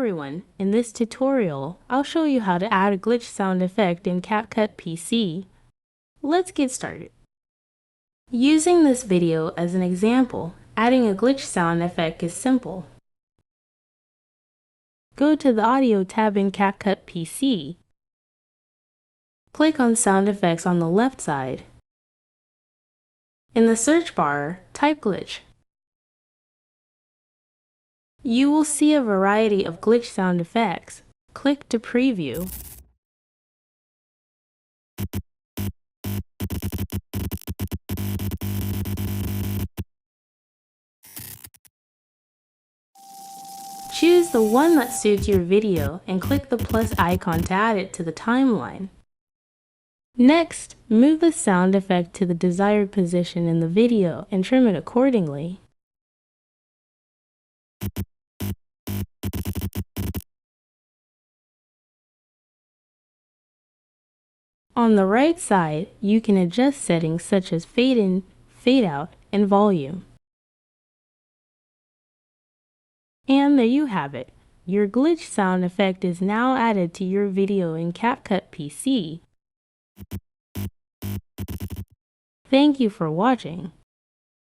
everyone, in this tutorial, I'll show you how to add a glitch sound effect in CapCut PC. Let's get started. Using this video as an example, adding a glitch sound effect is simple. Go to the Audio tab in CapCut PC. Click on Sound Effects on the left side. In the search bar, type glitch. You will see a variety of glitch sound effects. Click to preview. Choose the one that suits your video and click the plus icon to add it to the timeline. Next, move the sound effect to the desired position in the video and trim it accordingly. On the right side, you can adjust settings such as fade in, fade out, and volume. And there you have it. Your glitch sound effect is now added to your video in CapCut PC. Thank you for watching.